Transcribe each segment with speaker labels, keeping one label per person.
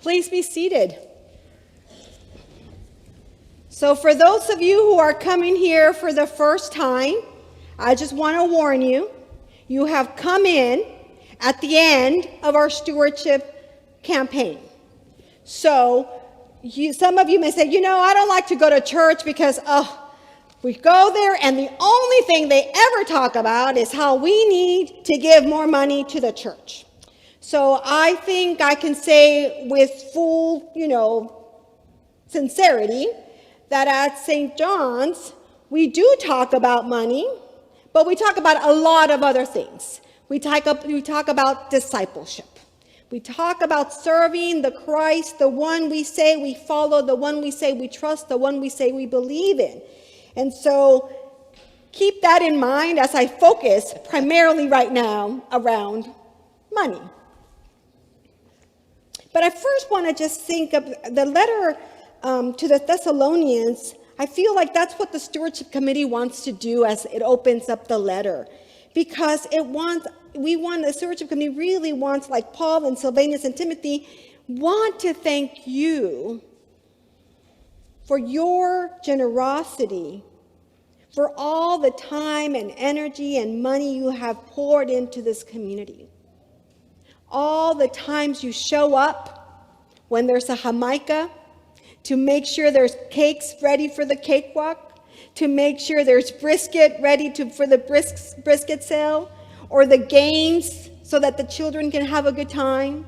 Speaker 1: Please be seated. So for those of you who are coming here for the first time, I just want to warn you, you have come in at the end of our stewardship campaign. So some of you may say, I don't like to go to church because, we go there and the only thing they ever talk about is how we need to give more money to the church. So I think I can say with full, sincerity that at St. John's, we do talk about money, but we talk about a lot of other things. We talk about discipleship. We talk about serving the Christ, the one we say we follow, the one we say we trust, the one we say we believe in. And so keep that in mind as I focus primarily right now around money. But I first want to just think of the letter to the Thessalonians. I feel like that's what the Stewardship Committee wants to do as it opens up the letter. Because the Stewardship Committee really wants, like Paul and Silvanus and Timothy, want to thank you for your generosity, for all the time and energy and money you have poured into this community. All the times you show up when there's a Jamaica, to make sure there's cakes ready for the cakewalk, to make sure there's brisket ready for the brisket sale, or the games so that the children can have a good time.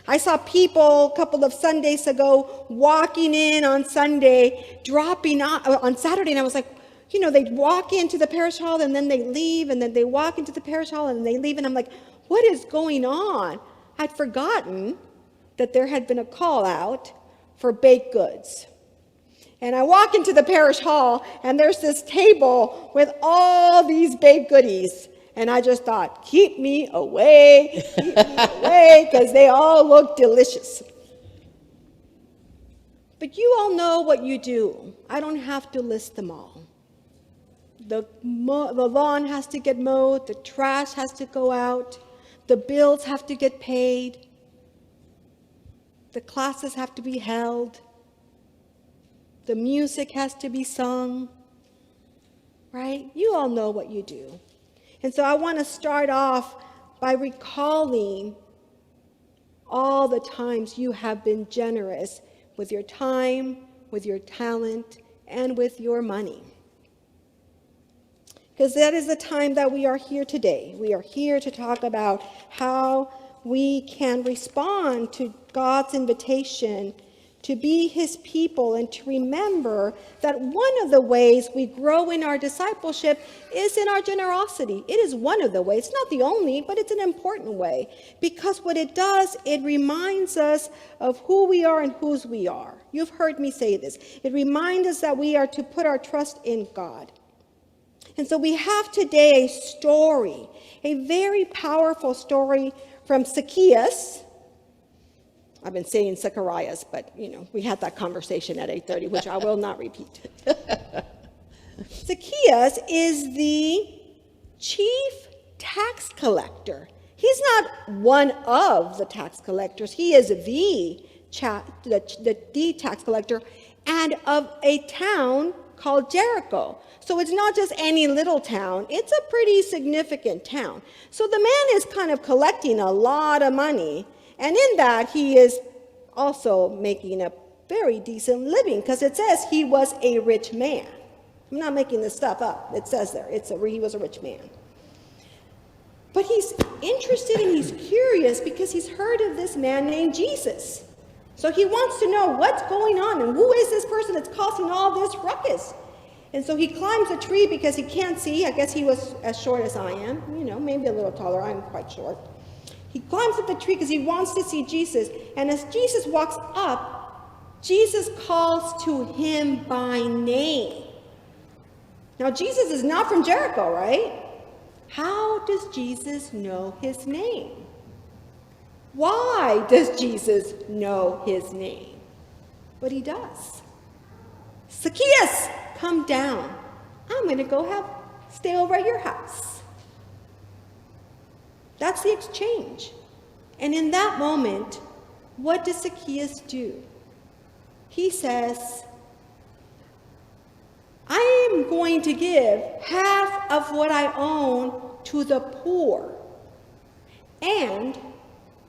Speaker 1: I saw people a couple of Sundays ago walking in on Sunday, dropping off on Saturday, and I was like, they'd walk into the parish hall and then they leave, and then they walk into the parish hall and they leave, and I'm like, what is going on? I'd forgotten that there had been a call out for baked goods. And I walk into the parish hall and there's this table with all these baked goodies. And I just thought, keep me away, because they all look delicious. But you all know what you do. I don't have to list them all. The lawn has to get mowed, the trash has to go out, the bills have to get paid, the classes have to be held, the music has to be sung, right? You all know what you do. And so I want to start off by recalling all the times you have been generous with your time, with your talent, and with your money. Because that is the time that we are here today. We are here to talk about how we can respond to God's invitation to be his people and to remember that one of the ways we grow in our discipleship is in our generosity. It is one of the ways. It's not the only, but it's an important way. Because what it does, it reminds us of who we are and whose we are. You've heard me say this. It reminds us that we are to put our trust in God. And so we have today a story, a very powerful story from Zacchaeus. I've been saying Zacharias, but, we had that conversation at 8:30, which I will not repeat. Zacchaeus is the chief tax collector. He's not one of the tax collectors. He is the tax collector, and of a town called Jericho. So it's not just any little town. It's a pretty significant town. So the man is kind of collecting a lot of money. And in that, he is also making a very decent living, because it says he was a rich man. I'm not making this stuff up. It says there, he was a rich man. But he's interested and he's curious because he's heard of this man named Jesus. So he wants to know what's going on and who is this person that's causing all this ruckus. And so he climbs a tree because he can't see. I guess he was as short as I am, maybe a little taller. I'm quite short. He climbs up the tree because he wants to see Jesus. And as Jesus walks up, Jesus calls to him by name. Now, Jesus is not from Jericho, right? How does Jesus know his name? Why does Jesus know his name? But he does. Zacchaeus, come down. I'm going to go stay over at your house. That's the exchange. And in that moment, what does Zacchaeus do? He says, I am going to give half of what I own to the poor. And,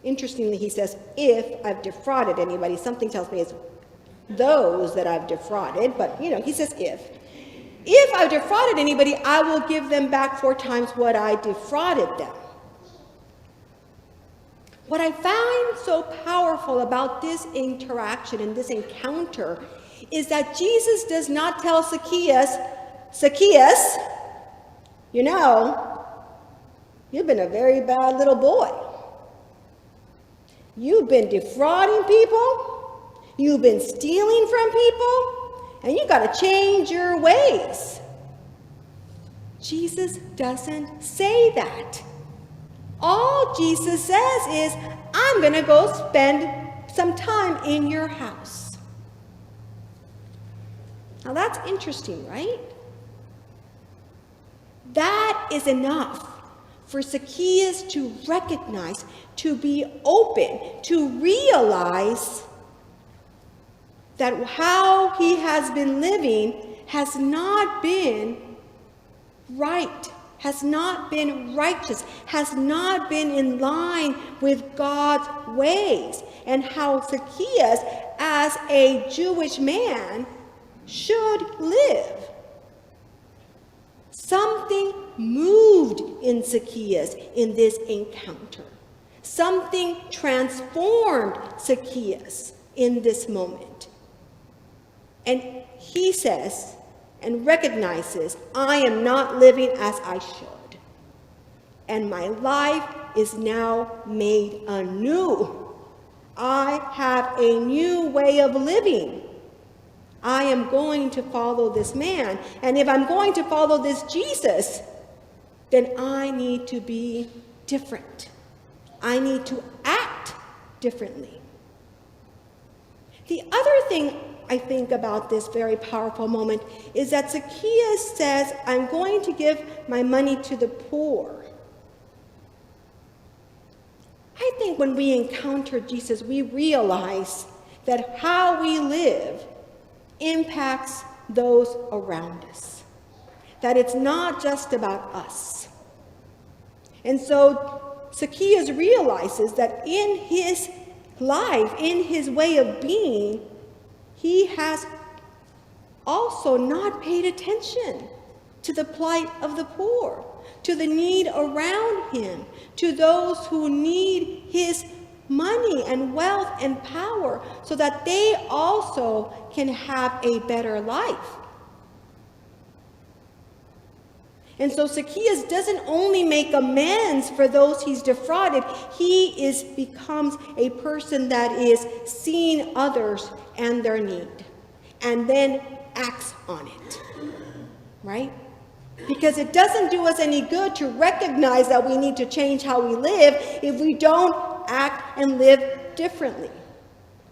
Speaker 1: interestingly, he says, if I've defrauded anybody. Something tells me it's those that I've defrauded, but, he says if. If I've defrauded anybody, I will give them back 4 times what I defrauded them. What I find so powerful about this interaction and this encounter is that Jesus does not tell Zacchaeus, you've been a very bad little boy. You've been defrauding people. You've been stealing from people. And you got to change your ways. Jesus doesn't say that. All Jesus says is, I'm going to go spend some time in your house. Now that's interesting, right? That is enough for Zacchaeus to recognize, to be open, to realize that how he has been living has not been right, has not been righteous, has not been in line with God's ways, and how Zacchaeus, as a Jewish man, should live. Something moved in Zacchaeus in this encounter. Something transformed Zacchaeus in this moment. And he says and recognizes, I am not living as I should. And my life is now made anew. I have a new way of living. I am going to follow this man. And if I'm going to follow this Jesus, then I need to be different. I need to act differently. The other thing I think about this very powerful moment is that Zacchaeus says, I'm going to give my money to the poor. I think when we encounter Jesus, we realize that how we live impacts those around us. That it's not just about us. And so Zacchaeus realizes that in his life, in his way of being, he has also not paid attention to the plight of the poor, to the need around him, to those who need his money and wealth and power so that they also can have a better life. And so Zacchaeus doesn't only make amends for those he's defrauded, he becomes a person that is seeing others and their need and then acts on it, right? Because it doesn't do us any good to recognize that we need to change how we live if we don't act and live differently.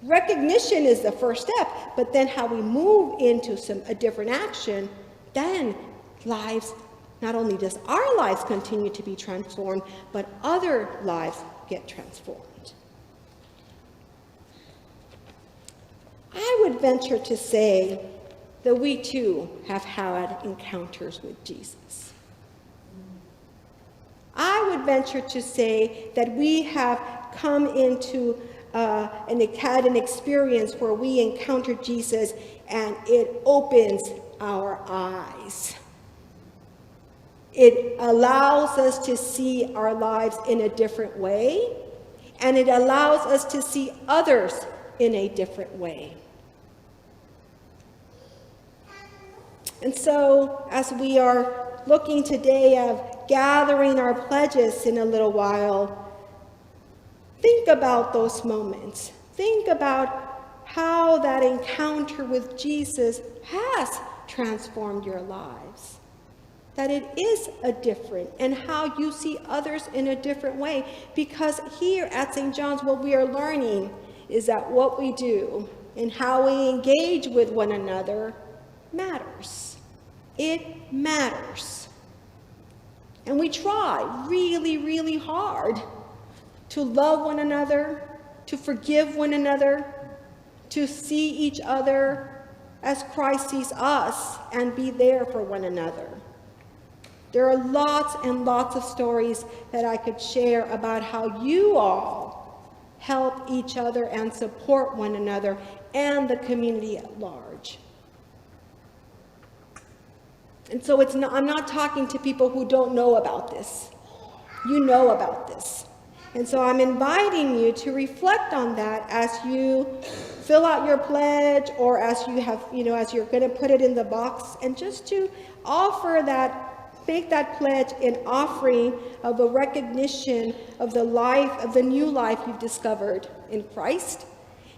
Speaker 1: Recognition is the first step, but then how we move into a different action, then not only does our lives continue to be transformed, but other lives get transformed. I would venture to say that we too have had encounters with Jesus. I would venture to say that we have come into and had an experience where we encountered Jesus and it opens our eyes. It allows us to see our lives in a different way, and it allows us to see others in a different way. And so, as we are looking today of gathering our pledges in a little while, think about those moments. Think about how that encounter with Jesus has transformed your lives. That it is a different, and how you see others in a different way. Because here at St. John's, what we are learning is that what we do and how we engage with one another matters. It matters. And we try really, really hard to love one another, to forgive one another, to see each other as Christ sees us, and be there for one another. There are lots and lots of stories that I could share about how you all help each other and support one another and the community at large. And so I'm not talking to people who don't know about this. You know about this. And so I'm inviting you to reflect on that as you fill out your pledge, or as you have, as you're going to put it in the box, and just to offer that, make that pledge an offering of a recognition of the life, of the new life you've discovered in Christ,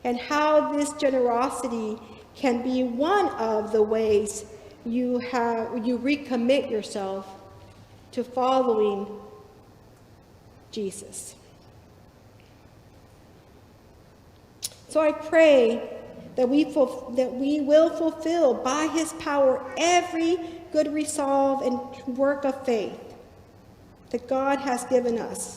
Speaker 1: and how this generosity can be one of the ways you recommit yourself to following Jesus. So I pray that we will fulfill by his power every good resolve and work of faith that God has given us.